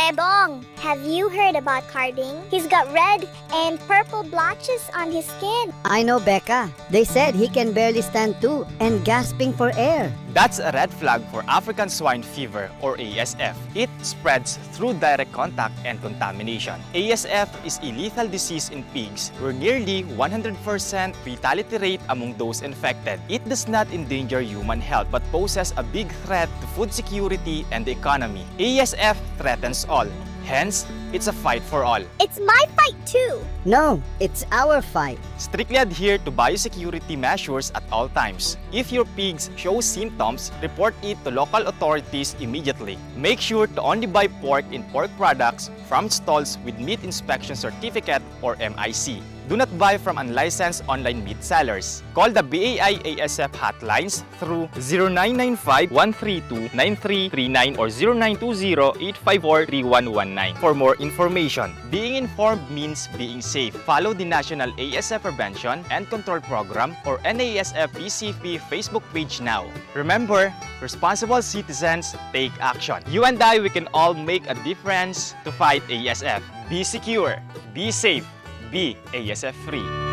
Bebong, have you heard about carding? He's got red and purple blotches on his skin. I know, Becca. They said he can barely stand too and gasping for air. That's a red flag for African swine fever or ASF. It spreads through direct contact and contamination. ASF is a lethal disease in pigs where nearly 100% fatality rate among those infected. It does not endanger human health but poses a big threat to food security and the economy. ASF threatens all. Hence, it's a fight for all. It's my fight too. No, it's our fight. Strictly adhere to biosecurity measures at all times. If your pigs show symptoms, report it to local authorities immediately. Make sure to only buy pork and pork products from stalls with Meat Inspection Certificate or MIC. Do not buy from unlicensed online meat sellers. Call the BAI ASF hotlines through 0995-132-9339 or 0920-854-3119 for more information. Being informed means being safe. Follow the National ASF Prevention and Control Program or NASF PCP Facebook page now. Remember, responsible citizens take action. You and I, we can all make a difference to fight ASF. Be secure, be safe, be ASF free.